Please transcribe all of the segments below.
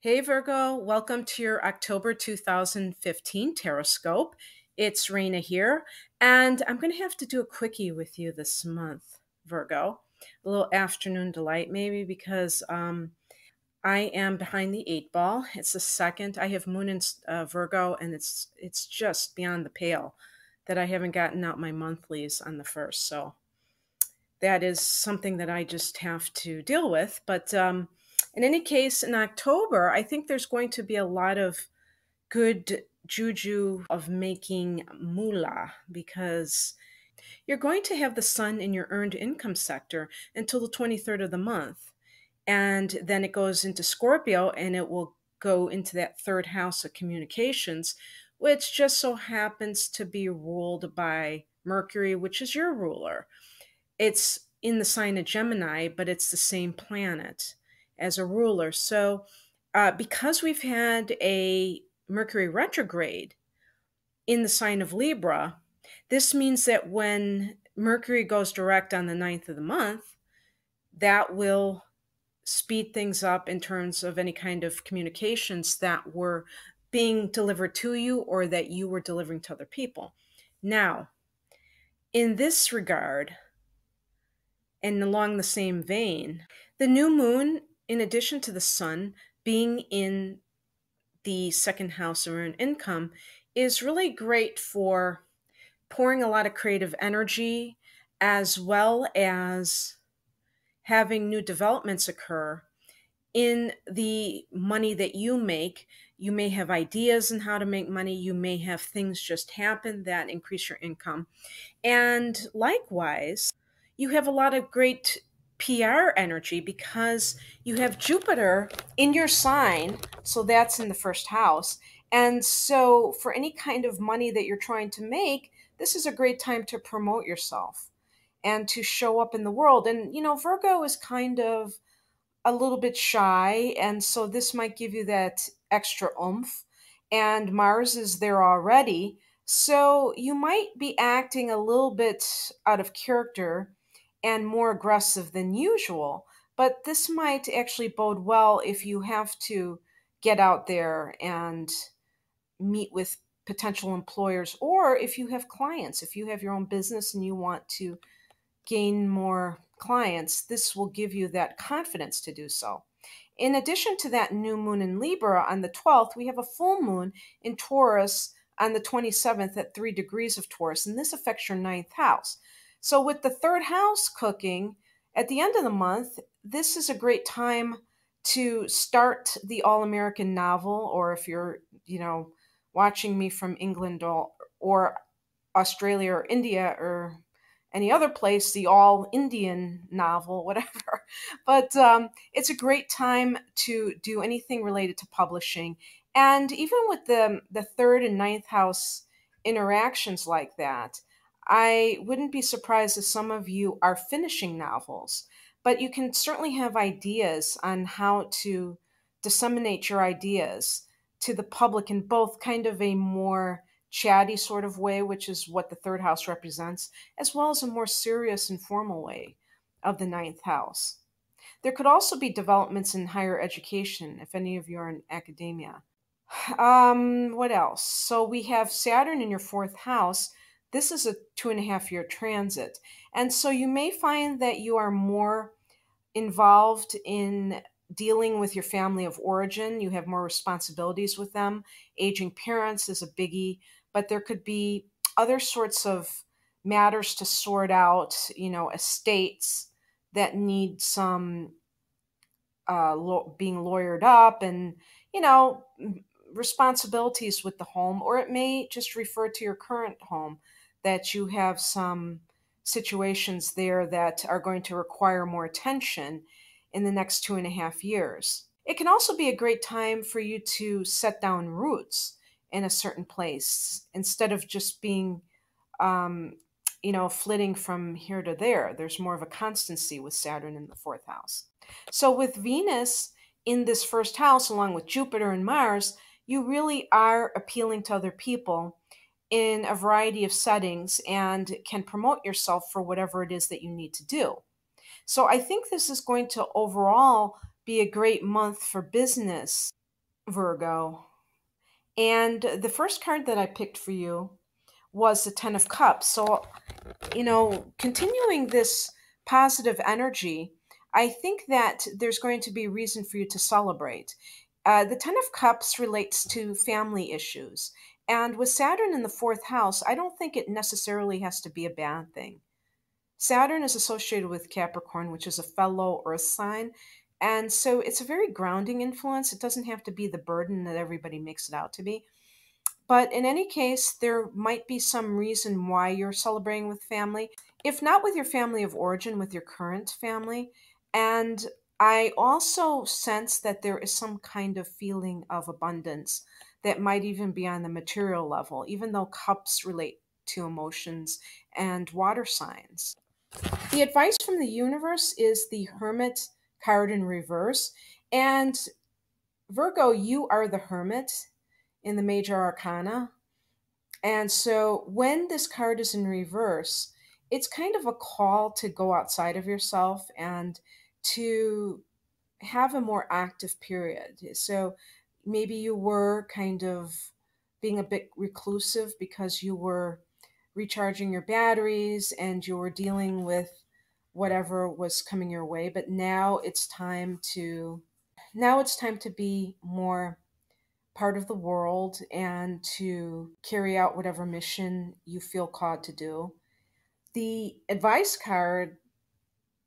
Hey Virgo, welcome to your October 2015 Tarotscope. It's Raina here, and I'm going to have to do a quickie with you this month, Virgo. A little afternoon delight, maybe, because I am behind the eight ball. It's the second. I have Moon in Virgo, and it's just beyond the pale that I haven't gotten out my monthlies on the first. So that is something that I just have to deal with. But in any case, in October, I think there's going to be a lot of good juju of making moolah because you're going to have the sun in your earned income sector until the 23rd of the month. And then it goes into Scorpio and it will go into that third house of communications, which just so happens to be ruled by Mercury, which is your ruler. It's in the sign of Gemini, but it's the same planet as a ruler. So, because we've had a Mercury retrograde in the sign of Libra, this means that when Mercury goes direct on the 9th of the month, that will speed things up in terms of any kind of communications that were being delivered to you or that you were delivering to other people. Now, in this regard, and along the same vein, the new moon, in addition to the sun being in the second house of earned income, is really great for pouring a lot of creative energy as well as having new developments occur in the money that you make. You may have ideas on how to make money. You may have things just happen that increase your income. And likewise, you have a lot of great PR energy because you have Jupiter in your sign. So that's in the first house. And so, for any kind of money that you're trying to make, this is a great time to promote yourself and to show up in the world. And, Virgo is kind of a little bit shy. And so, this might give you that extra oomph. And Mars is there already. So you might be acting a little bit out of character and more aggressive than usual. But this might actually bode well if you have to get out there and meet with potential employers, or if you have clients, if you have your own business and you want to gain more clients, this will give you that confidence to do so. In addition to that new moon in Libra on the 12th, we have a full moon in Taurus on the 27th at 3 degrees of Taurus, and this affects your ninth house. So, with the third house cooking at the end of the month, this is a great time to start the All American novel, or if you're, watching me from England or Australia or India or any other place, the all Indian novel, whatever. But it's a great time to do anything related to publishing. And even with the third and ninth house interactions like that, I wouldn't be surprised if some of you are finishing novels, but you can certainly have ideas on how to disseminate your ideas to the public in both kind of a more chatty sort of way, which is what the third house represents, as well as a more serious and formal way of the ninth house. There could also be developments in higher education if any of you are in academia. What else? So we have Saturn in your fourth house. This is a 2.5 year transit. And so you may find that you are more involved in dealing with your family of origin. You have more responsibilities with them. Aging parents is a biggie, but there could be other sorts of matters to sort out, estates that need some being lawyered up, and, responsibilities with the home, or it may just refer to your current home that you have some situations there that are going to require more attention in the next 2.5 years. It can also be a great time for you to set down roots in a certain place instead of just being, flitting from here to there. There's more of a constancy with Saturn in the fourth house. So, with Venus in this first house, along with Jupiter and Mars, you really are appealing to other people in a variety of settings and can promote yourself for whatever it is that you need to do. So I think this is going to overall be a great month for business. Virgo. And the first card that I picked for you was the Ten of Cups. So, continuing this positive energy, I think that there's going to be reason for you to celebrate. The Ten of Cups relates to family issues. And with Saturn in the fourth house, I don't think it necessarily has to be a bad thing. Saturn is associated with Capricorn, which is a fellow earth sign. And so it's a very grounding influence. It doesn't have to be the burden that everybody makes it out to be. But in any case, there might be some reason why you're celebrating with family, if not with your family of origin, with your current family. And I also sense that there is some kind of feeling of abundance that might even be on the material level, even though cups relate to emotions and water signs. The advice from the universe is the Hermit card in reverse. And Virgo, you are the Hermit in the major arcana. And so when this card is in reverse, it's kind of a call to go outside of yourself and to have a more active period. So maybe you were kind of being a bit reclusive because you were recharging your batteries and you were dealing with whatever was coming your way, but now it's time to be more part of the world and to carry out whatever mission you feel called to do. The advice card,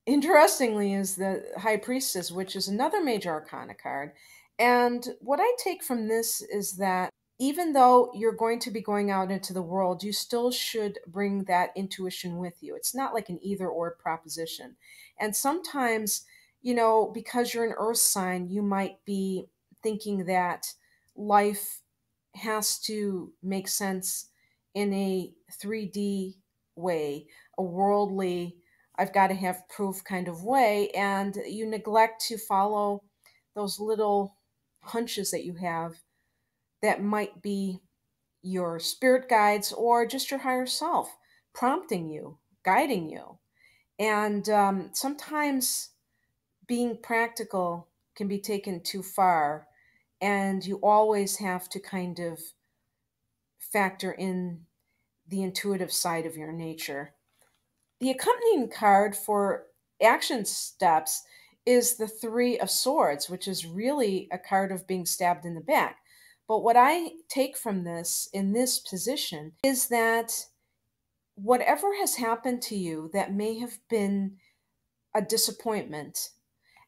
interestingly, is the High Priestess, which is another major arcana card. And what I take from this is that even though you're going to be going out into the world, you still should bring that intuition with you. It's not like an either or proposition. And sometimes, because you're an earth sign, you might be thinking that life has to make sense in a 3D way, a worldly, I've got to have proof kind of way, and you neglect to follow those little hunches that you have that might be your spirit guides or just your higher self prompting you, guiding you. And sometimes being practical can be taken too far, and you always have to kind of factor in the intuitive side of your nature. The accompanying card for action steps is the Three of Swords, which is really a card of being stabbed in the back. But what I take from this in this position is that whatever has happened to you that may have been a disappointment,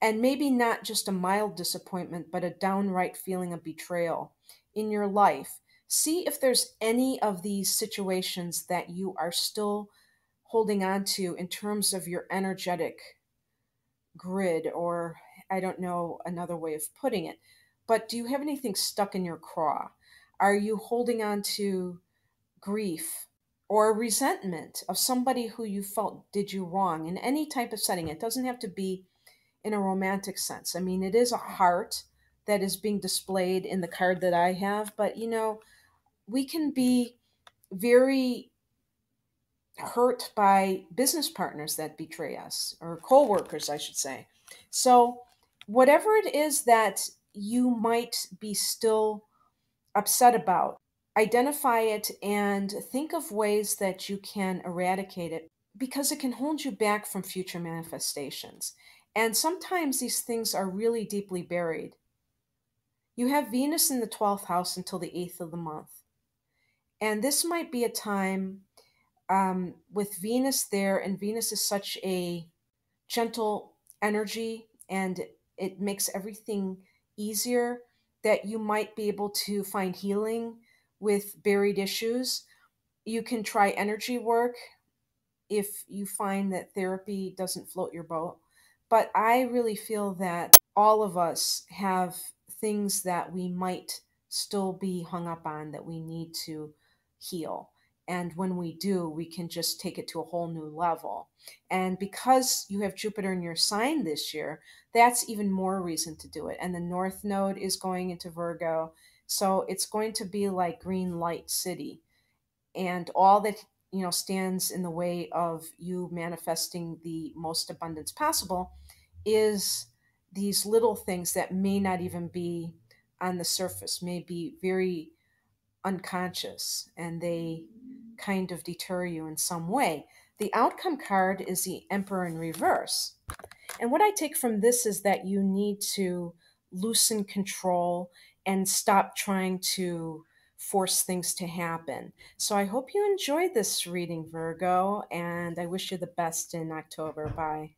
and maybe not just a mild disappointment, but a downright feeling of betrayal in your life, see if there's any of these situations that you are still holding on to in terms of your energetic grid, or I don't know another way of putting it. But do you have anything stuck in your craw? Are you holding on to grief or resentment of somebody who you felt did you wrong in any type of setting? It doesn't have to be in a romantic sense. I mean, it is a heart that is being displayed in the card that I have, but we can be very hurt by business partners that betray us, or co-workers, I should say. So whatever it is that you might be still upset about, identify it and think of ways that you can eradicate it, because it can hold you back from future manifestations. And sometimes these things are really deeply buried. You have Venus in the 12th house until the 8th of the month. And this might be a time with Venus there, and Venus is such a gentle energy and it makes everything easier, that you might be able to find healing with buried issues. You can try energy work if you find that therapy doesn't float your boat. But I really feel that all of us have things that we might still be hung up on that we need to heal. And when we do, we can just take it to a whole new level. And because you have Jupiter in your sign this year, that's even more reason to do it. And the North Node is going into Virgo. So it's going to be like green light city, and all that stands in the way of you manifesting the most abundance possible is these little things that may not even be on the surface may be very unconscious and they kind of deter you in some way. The outcome card is the Emperor in reverse. And what I take from this is that you need to loosen control and stop trying to force things to happen. So I hope you enjoyed this reading, Virgo, and I wish you the best in October. Bye.